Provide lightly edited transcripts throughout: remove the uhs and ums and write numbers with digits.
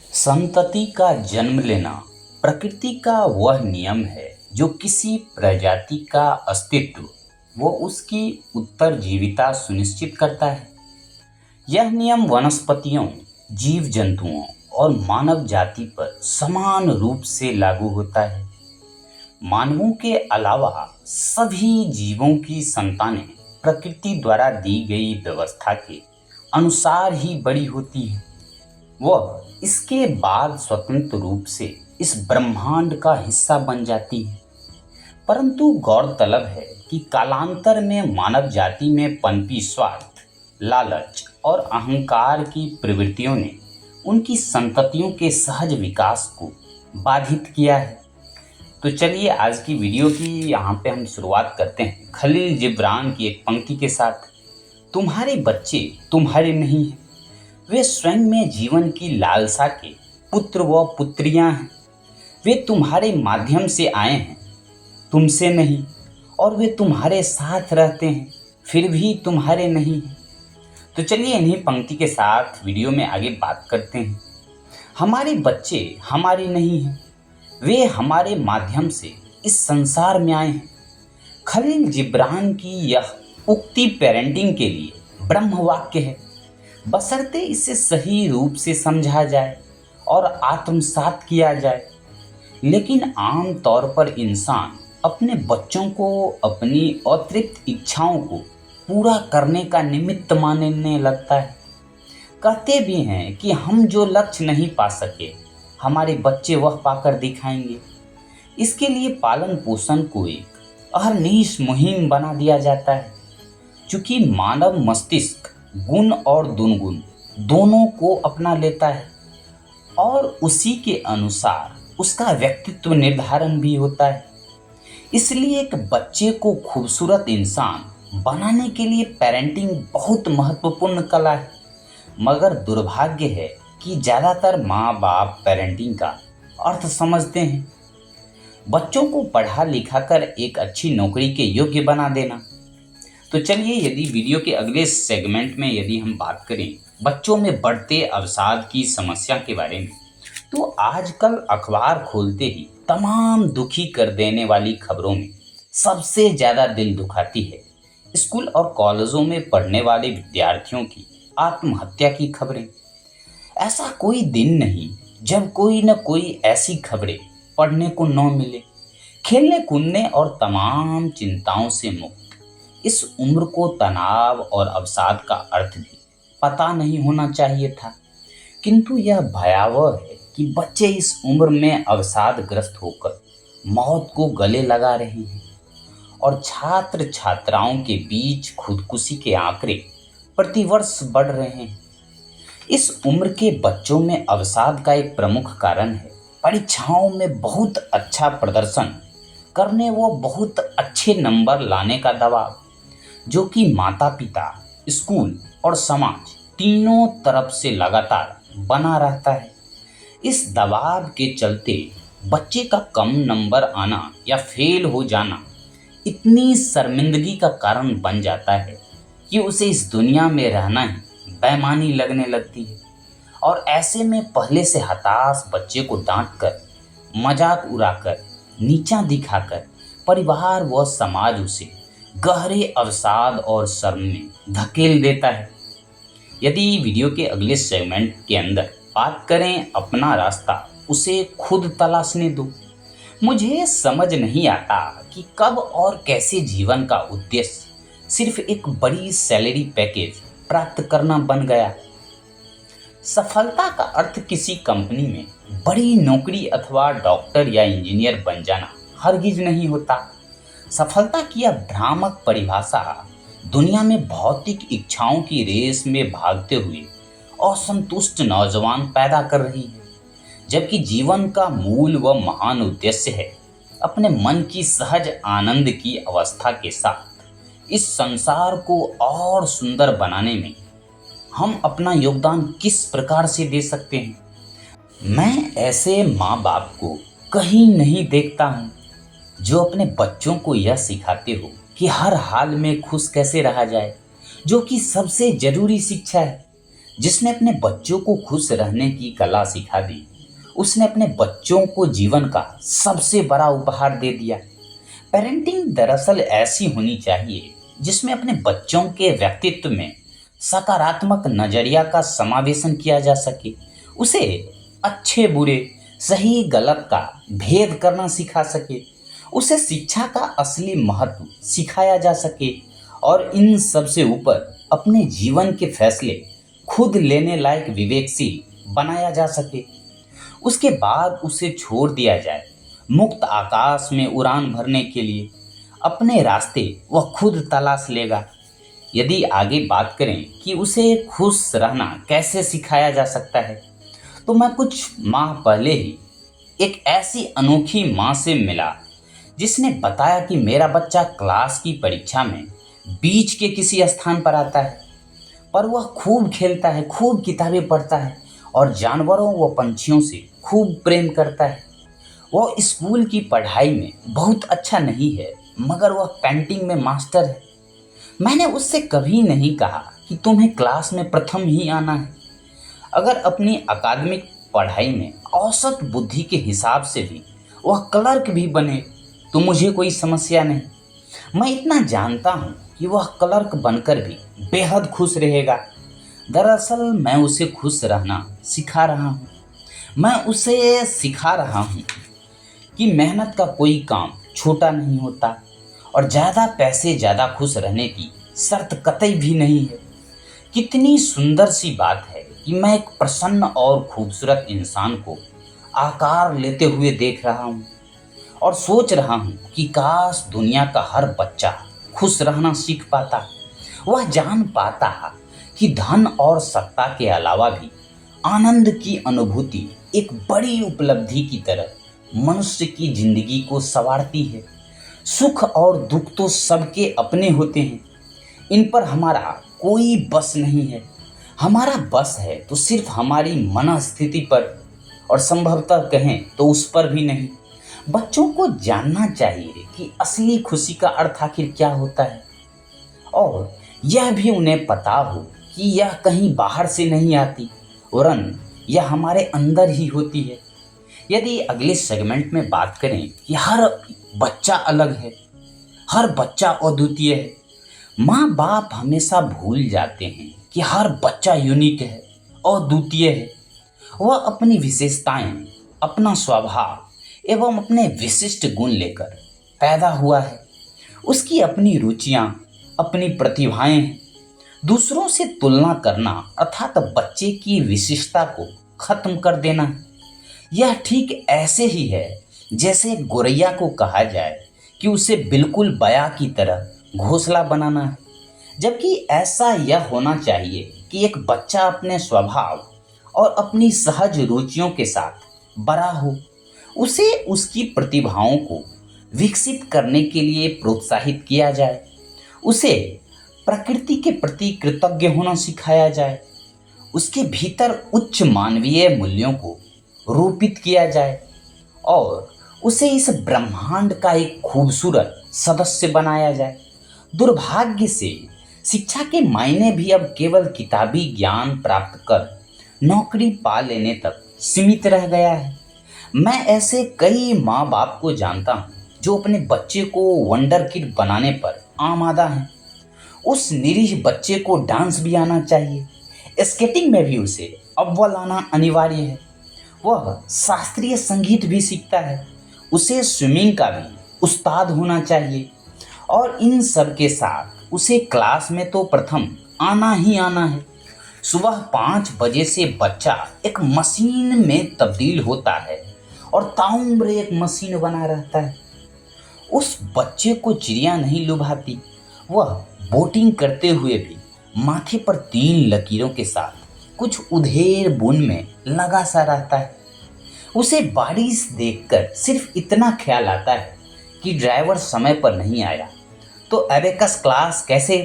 संतति का जन्म लेना प्रकृति का वह नियम है जो किसी प्रजाति का अस्तित्व व उसकी उत्तरजीविता सुनिश्चित करता है। यह नियम वनस्पतियों, जीव जंतुओं और मानव जाति पर समान रूप से लागू होता है। मानवों के अलावा सभी जीवों की संतानें प्रकृति द्वारा दी गई व्यवस्था के अनुसार ही बड़ी होती हैं। वह इसके बाद स्वतंत्र रूप से इस ब्रह्मांड का हिस्सा बन जाती है। परंतु गौरतलब है कि कालांतर में मानव जाति में पनपी स्वार्थ, लालच और अहंकार की प्रवृत्तियों ने उनकी संततियों के सहज विकास को बाधित किया है। तो चलिए आज की वीडियो की यहाँ पे हम शुरुआत करते हैं खलील जिब्रान की एक पंक्ति के साथ। तुम्हारे बच्चे तुम्हारे नहीं हैं, वे स्वयं में जीवन की लालसा के पुत्र व पुत्रियां हैं। वे तुम्हारे माध्यम से आए हैं, तुमसे नहीं, और वे तुम्हारे साथ रहते हैं, फिर भी तुम्हारे नहीं हैं। तो चलिए इन्हीं पंक्ति के साथ वीडियो में आगे बात करते हैं। हमारे बच्चे हमारे नहीं हैं, वे हमारे माध्यम से इस संसार में आए हैं। खलील जिब्रान की यह उक्ति पेरेंटिंग के लिए ब्रह्म वाक्य है, बशर्ते इसे सही रूप से समझा जाए और आत्मसात किया जाए। लेकिन आम तौर पर इंसान अपने बच्चों को अपनी अतृप्त इच्छाओं को पूरा करने का निमित्त मानने लगता है। कहते भी हैं कि हम जो लक्ष्य नहीं पा सके, हमारे बच्चे वह पाकर दिखाएंगे। इसके लिए पालन पोषण को एक अहरनिश मुहिम बना दिया जाता है। चूँकि मानव मस्तिष्क गुण और दुर्गुण दोनों को अपना लेता है और उसी के अनुसार उसका व्यक्तित्व निर्धारण भी होता है। इसलिए एक बच्चे को खूबसूरत इंसान बनाने के लिए पेरेंटिंग बहुत महत्वपूर्ण कला है। मगर दुर्भाग्य है कि ज़्यादातर माँ बाप पेरेंटिंग का अर्थ समझते हैं बच्चों को पढ़ा लिखा कर एक अच्छी नौकरी के योग्य बना देना। तो चलिए यदि वीडियो के अगले सेगमेंट में यदि हम बात करें बच्चों में बढ़ते अवसाद की समस्या के बारे में, तो आजकल अखबार खोलते ही तमाम दुखी कर देने वाली खबरों में सबसे ज़्यादा दिल दुखाती है स्कूल और कॉलेजों में पढ़ने वाले विद्यार्थियों की आत्महत्या की खबरें। ऐसा कोई दिन नहीं जब कोई न कोई ऐसी खबरें पढ़ने को न मिले। खेलने कूदने और तमाम चिंताओं से मुक्त इस उम्र को तनाव और अवसाद का अर्थ भी पता नहीं होना चाहिए था। किंतु यह भयावह है कि बच्चे इस उम्र में अवसादग्रस्त होकर मौत को गले लगा रहे हैं और छात्र छात्राओं के बीच खुदकुशी के आंकड़े प्रतिवर्ष बढ़ रहे हैं। इस उम्र के बच्चों में अवसाद का एक प्रमुख कारण है परीक्षाओं में बहुत अच्छा प्रदर्शन करने व बहुत अच्छे नंबर लाने का दबाव, जो कि माता पिता, स्कूल और समाज तीनों तरफ से लगातार बना रहता है। इस दबाव के चलते बच्चे का कम नंबर आना या फेल हो जाना इतनी शर्मिंदगी का कारण बन जाता है कि उसे इस दुनिया में रहना ही बेईमानी लगने लगती है। और ऐसे में पहले से हताश बच्चे को डांटकर, मजाक उड़ाकर, नीचा दिखाकर परिवार व समाज उसे गहरे अवसाद और शर्म में धकेल देता है। यदि वीडियो के अगले सेगमेंट के अंदर बात करें अपना रास्ता, उसे खुद तलाशने दो। मुझे समझ नहीं आता कि कब और कैसे जीवन का उद्देश्य सिर्फ एक बड़ी सैलरी पैकेज प्राप्त करना बन गया। सफलता का अर्थ किसी कंपनी में बड़ी नौकरी अथवा डॉक्टर या इंजीनियर बन जाना हरगिज नहीं होता। सफलता की यह भ्रामक परिभाषा दुनिया में भौतिक इच्छाओं की रेस में भागते हुए असंतुष्ट नौजवान पैदा कर रही है, जबकि जीवन का मूल व महान उद्देश्य है अपने मन की सहज आनंद की अवस्था के साथ इस संसार को और सुंदर बनाने में हम अपना योगदान किस प्रकार से दे सकते हैं। मैं ऐसे माँ बाप को कहीं नहीं देखता हूँ जो अपने बच्चों को यह सिखाते हो कि हर हाल में खुश कैसे रहा जाए, जो कि सबसे जरूरी शिक्षा है। जिसने अपने बच्चों को खुश रहने की कला सिखा दी, उसने अपने बच्चों को जीवन का सबसे बड़ा उपहार दे दिया। पेरेंटिंग दरअसल ऐसी होनी चाहिए जिसमें अपने बच्चों के व्यक्तित्व में सकारात्मक नजरिया का समावेशन किया जा सके, उसे अच्छे बुरे सही गलत का भेद करना सिखा सके, उसे शिक्षा का असली महत्व सिखाया जा सके और इन सब से ऊपर अपने जीवन के फैसले खुद लेने लायक विवेकशील बनाया जा सके। उसके बाद उसे छोड़ दिया जाए मुक्त आकाश में उड़ान भरने के लिए। अपने रास्ते वह खुद तलाश लेगा। यदि आगे बात करें कि उसे खुश रहना कैसे सिखाया जा सकता है, तो मैं कुछ माह पहले ही एक ऐसी अनोखी माँ से मिला जिसने बताया कि मेरा बच्चा क्लास की परीक्षा में बीच के किसी स्थान पर आता है, पर वह खूब खेलता है, खूब किताबें पढ़ता है और जानवरों व पंछियों से खूब प्रेम करता है। वह स्कूल की पढ़ाई में बहुत अच्छा नहीं है, मगर वह पेंटिंग में मास्टर है। मैंने उससे कभी नहीं कहा कि तुम्हें क्लास में प्रथम ही आना है। अगर अपनी अकादमिक पढ़ाई में औसत बुद्धि के हिसाब से भी वह क्लर्क भी बने तो मुझे कोई समस्या नहीं। मैं इतना जानता हूँ कि वह क्लर्क बनकर भी बेहद खुश रहेगा। दरअसल मैं उसे खुश रहना सिखा रहा हूँ। मैं उसे सिखा रहा हूँ कि मेहनत का कोई काम छोटा नहीं होता और ज़्यादा पैसे ज़्यादा खुश रहने की शर्त कतई भी नहीं है। कितनी सुंदर सी बात है कि मैं एक प्रसन्न और खूबसूरत इंसान को आकार लेते हुए देख रहा हूँ और सोच रहा हूँ कि काश दुनिया का हर बच्चा खुश रहना सीख पाता। वह जान पाता कि धन और सत्ता के अलावा भी आनंद की अनुभूति एक बड़ी उपलब्धि की तरह मनुष्य की जिंदगी को संवारती है। सुख और दुख तो सबके अपने होते हैं, इन पर हमारा कोई बस नहीं है। हमारा बस है तो सिर्फ हमारी मनस्थिति पर, और संभवतः कहें तो उस पर भी नहीं। बच्चों को जानना चाहिए कि असली खुशी का अर्थ आखिर क्या होता है, और यह भी उन्हें पता हो कि यह कहीं बाहर से नहीं आती, वरन यह हमारे अंदर ही होती है। यदि अगले सेगमेंट में बात करें कि हर बच्चा अलग है, हर बच्चा अद्वितीय है, माँ बाप हमेशा भूल जाते हैं कि हर बच्चा यूनिक है, अद्वितीय है। वह अपनी विशेषताएं, अपना स्वभाव एवं अपने विशिष्ट गुण लेकर पैदा हुआ है। उसकी अपनी रुचियां, अपनी प्रतिभाएं हैं। दूसरों से तुलना करना अर्थात बच्चे की विशिष्टता को खत्म कर देना है। यह ठीक ऐसे ही है जैसे गोरैया को कहा जाए कि उसे बिल्कुल बया की तरह घोंसला बनाना है, जबकि ऐसा यह होना चाहिए कि एक बच्चा अपने स्वभाव और अपनी सहज रुचियों के साथ बड़ा हो। उसे उसकी प्रतिभाओं को विकसित करने के लिए प्रोत्साहित किया जाए। उसे प्रकृति के प्रति कृतज्ञ होना सिखाया जाए। उसके भीतर उच्च मानवीय मूल्यों को रोपित किया जाए और उसे इस ब्रह्मांड का एक खूबसूरत सदस्य बनाया जाए। दुर्भाग्य से शिक्षा के मायने भी अब केवल किताबी ज्ञान प्राप्त कर नौकरी पा लेने तक सीमित रह गया है। मैं ऐसे कई माँ बाप को जानता हूँ जो अपने बच्चे को वंडर किड बनाने पर आमादा हैं। उस निरीह बच्चे को डांस भी आना चाहिए, स्केटिंग में भी उसे अव्वल आना अनिवार्य है। वह शास्त्रीय संगीत भी सीखता है, उसे स्विमिंग का भी उस्ताद होना चाहिए, और इन सब के साथ उसे क्लास में तो प्रथम आना ही आना है। सुबह 5 बजे से बच्चा एक मशीन में तब्दील होता है और ताउम्र एक मशीन बना रहता है। उस बच्चे को चिड़िया नहीं लुभाती। वह बोटिंग करते हुए भी माथे पर 3 लकीरों के साथ कुछ उधेड़ बुन में लगा सा रहता है। उसे बारिश देखकर सिर्फ इतना ख्याल आता है कि ड्राइवर समय पर नहीं आया तो एबेकस क्लास कैसे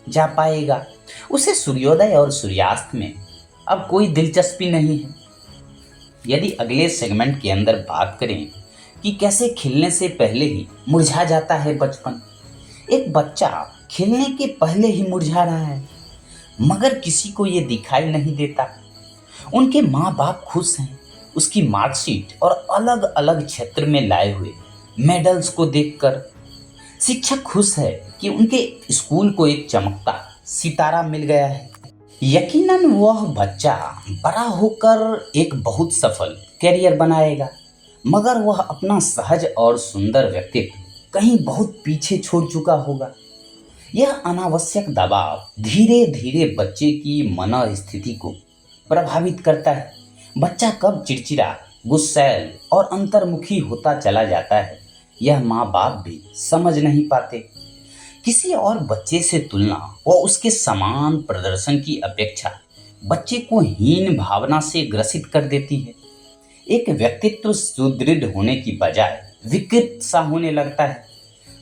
जा पाएगा। उसे सूर्योदय और सूर्यास्त में अब कोई दिलचस्पी नहीं है। यदि अगले सेगमेंट के अंदर बात करें कि कैसे खिलने से पहले ही मुरझा जाता है बचपन। एक बच्चा खिलने के पहले ही मुरझा रहा है। मगर किसी को ये दिखाई नहीं देता। उनके माँ बाप खुश हैं उसकी मार्कशीट और अलग अलग क्षेत्र में लाए हुए मेडल्स को देखकर। शिक्षक खुश है कि उनके स्कूल को एक चमकता सितारा मिल गया है। यकीनन वह बच्चा बड़ा होकर एक बहुत सफल करियर बनाएगा, मगर वह अपना सहज और सुंदर व्यक्तित्व कहीं बहुत पीछे छोड़ चुका होगा। यह अनावश्यक दबाव धीरे धीरे बच्चे की मनोस्थिति को प्रभावित करता है। बच्चा कब चिड़चिड़ा, गुस्सैल और अंतर्मुखी होता चला जाता है, यह माँ बाप भी समझ नहीं पाते। किसी और बच्चे से तुलना और उसके समान प्रदर्शन की अपेक्षा बच्चे को हीन भावना से ग्रसित कर देती है। एक व्यक्तित्व सुदृढ़ होने की बजाय विकृत सा होने लगता है,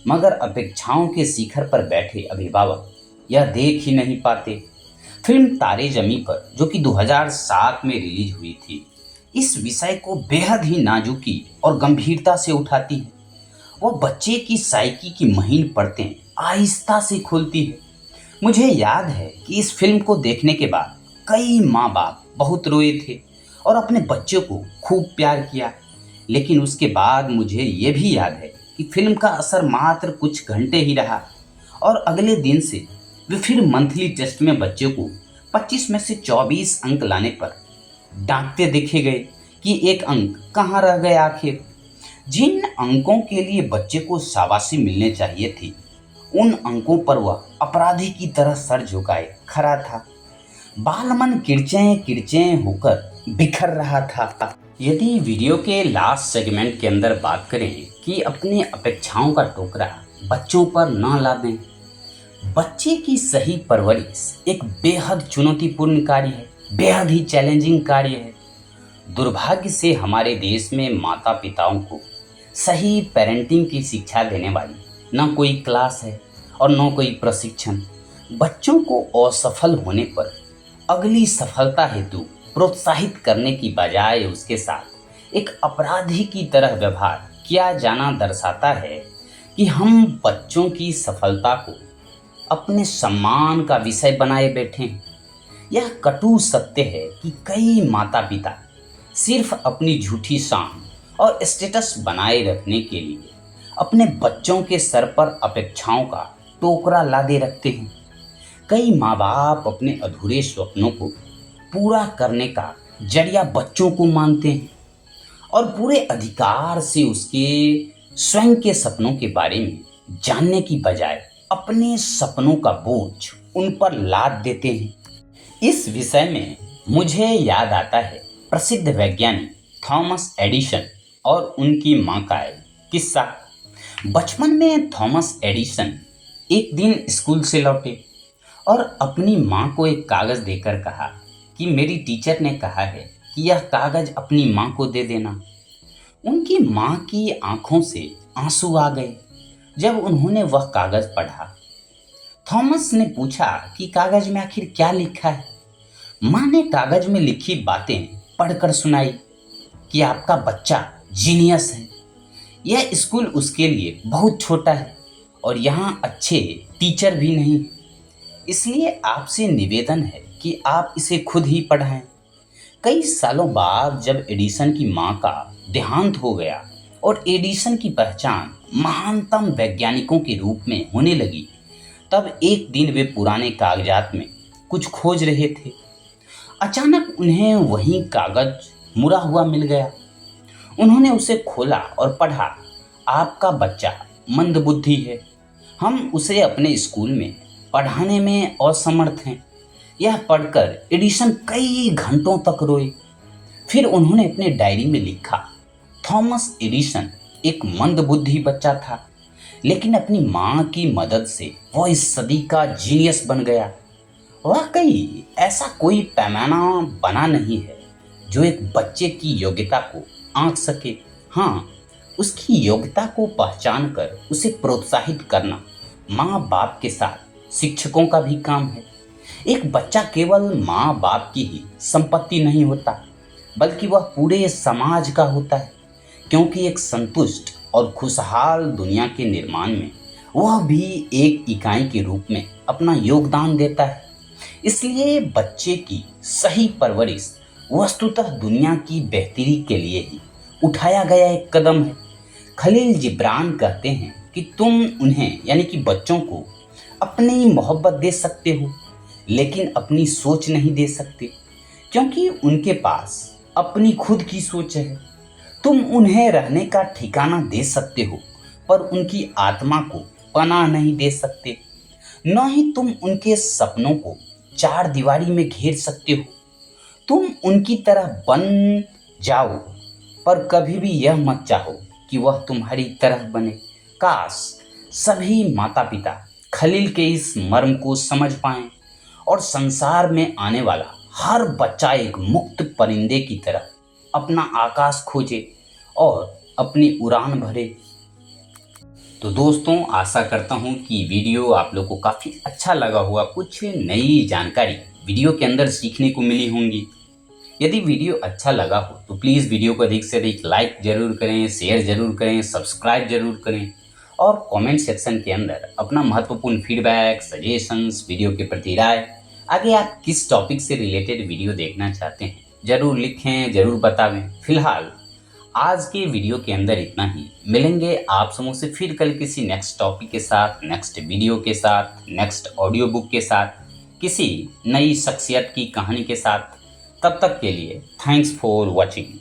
मगर अपेक्षाओं के शिखर पर बैठे अभिभावक यह देख ही नहीं पाते। फिल्म तारे ज़मीं पर, जो कि 2007 में रिलीज हुई थी, इस विषय को बेहद ही नाजुकी और गंभीरता से उठाती है। वह बच्चे की साइकी की महीन परतें आहिस्ता से खोलती है। मुझे याद है कि इस फिल्म को देखने के बाद कई माँ बाप बहुत रोए थे और अपने बच्चों को खूब प्यार किया, लेकिन उसके बाद मुझे ये भी याद है कि फिल्म का असर मात्र कुछ घंटे ही रहा और अगले दिन से वे फिर मंथली टेस्ट में बच्चों को 25 में से 24 अंक लाने पर डांटते देखे गए कि एक अंक कहाँ रह गए आखिर। जिन अंकों के लिए बच्चे को शाबाशी मिलने चाहिए थी, उन अंकों पर वह अपराधी की तरह सर झुकाए खड़ा था। बालमन किरचें किरचें होकर बिखर रहा था। यदि वीडियो के लास्ट सेगमेंट के अंदर बात करें कि अपनी अपेक्षाओं का टोकरा बच्चों पर न ला दें। बच्चे की सही परवरिश एक बेहद चुनौतीपूर्ण कार्य है, बेहद ही चैलेंजिंग कार्य है। दुर्भाग्य से हमारे देश में माता पिताओं को सही पेरेंटिंग की शिक्षा देने वाली न कोई क्लास है और न कोई प्रशिक्षण। बच्चों को असफल होने पर अगली सफलता हेतु प्रोत्साहित करने की बजाय उसके साथ एक अपराधी की तरह व्यवहार किया जाना दर्शाता है कि हम बच्चों की सफलता को अपने सम्मान का विषय बनाए बैठे हैं। यह कटु सत्य है कि कई माता पिता सिर्फ अपनी झूठी शान और स्टेटस बनाए रखने के लिए अपने बच्चों के सर पर अपेक्षाओं का टोकरा लादे रखते हैं। कई माँ बाप अपने अधूरे स्वप्नों को पूरा करने का जरिया बच्चों को मानते हैं और पूरे अधिकार से उसके स्वयं के सपनों के बारे में जानने की बजाय अपने सपनों का बोझ उन पर लाद देते हैं। इस विषय में मुझे याद आता है प्रसिद्ध वैज्ञानिक थॉमस एडिसन और उनकी माँ का किस्सा। बचपन में थॉमस एडिसन एक दिन स्कूल से लौटे और अपनी माँ को एक कागज़ देकर कहा कि मेरी टीचर ने कहा है कि यह कागज़ अपनी माँ को दे देना। उनकी माँ की आंखों से आंसू आ गए जब उन्होंने वह कागज़ पढ़ा। थॉमस ने पूछा कि कागज़ में आखिर क्या लिखा है। माँ ने कागज़ में लिखी बातें पढ़कर सुनाई कि आपका बच्चा जीनियस है, यह स्कूल उसके लिए बहुत छोटा है और यहाँ अच्छे टीचर भी नहीं, इसलिए आपसे निवेदन है कि आप इसे खुद ही पढ़ाएं। कई सालों बाद जब एडिसन की माँ का देहांत हो गया और एडिसन की पहचान महानतम वैज्ञानिकों के रूप में होने लगी, तब एक दिन वे पुराने कागजात में कुछ खोज रहे थे। अचानक उन्हें वही कागज मुड़ा हुआ मिल गया। उन्होंने उसे खोला और पढ़ा, आपका बच्चा मंदबुद्धि है, हम उसे अपने स्कूल में पढ़ाने में असमर्थ हैं। यह पढ़कर एडिसन कई घंटों तक रोए। फिर उन्होंने अपने डायरी में लिखा, थॉमस एडिसन एक मंदबुद्धि बच्चा था, लेकिन अपनी माँ की मदद से वह इस सदी का जीनियस बन गया। वाकई ऐसा कोई पैमाना बना नहीं है जो एक बच्चे की योग्यता को आंक सके। हाँ, उसकी योग्यता को पहचान कर उसे प्रोत्साहित करना माँ बाप के साथ शिक्षकों का भी काम है। एक बच्चा केवल माँ बाप की ही संपत्ति नहीं होता, बल्कि वह पूरे समाज का होता है, क्योंकि एक संतुष्ट और खुशहाल दुनिया के निर्माण में वह भी एक इकाई के रूप में अपना योगदान देता है। इसलिए बच्चे की सही परवरिश वस्तुतः दुनिया की बेहतरी के लिए ही उठाया गया एक कदम है। खलील जिब्रान कहते हैं कि तुम उन्हें यानी कि बच्चों को अपनी मोहब्बत दे सकते हो, लेकिन अपनी सोच नहीं दे सकते, क्योंकि उनके पास अपनी खुद की सोच है। तुम उन्हें रहने का ठिकाना दे सकते हो, पर उनकी आत्मा को पनाह नहीं दे सकते। न ही तुम उनके सपनों को चार दीवारी में घेर सकते हो। तुम उनकी तरह बन जाओ, पर कभी भी यह मत चाहो कि वह तुम्हारी तरह बने। काश सभी माता पिता खलील के इस मर्म को समझ पाएं और संसार में आने वाला हर बच्चा एक मुक्त परिंदे की तरह अपना आकाश खोजे और अपनी उड़ान भरे। तो दोस्तों, आशा करता हूँ कि वीडियो आप लोग को काफ़ी अच्छा लगा होगा। कुछ नई जानकारी वीडियो के अंदर सीखने को मिली होंगी। यदि वीडियो अच्छा लगा हो तो प्लीज़ वीडियो को अधिक से अधिक लाइक ज़रूर करें, शेयर ज़रूर करें, सब्सक्राइब ज़रूर करें और कमेंट सेक्शन के अंदर अपना महत्वपूर्ण फीडबैक, सजेशंस, वीडियो के प्रति राय, आगे आप किस टॉपिक से रिलेटेड वीडियो देखना चाहते हैं ज़रूर लिखें, ज़रूर बतावें। फिलहाल आज के वीडियो के अंदर इतना ही। मिलेंगे आप समूह से फिर कल किसी नेक्स्ट टॉपिक के साथ, नेक्स्ट वीडियो के साथ, नेक्स्ट ऑडियो बुक के साथ, किसी नई शख्सियत की कहानी के साथ। तब तक के लिए थैंक्स फॉर वॉचिंग।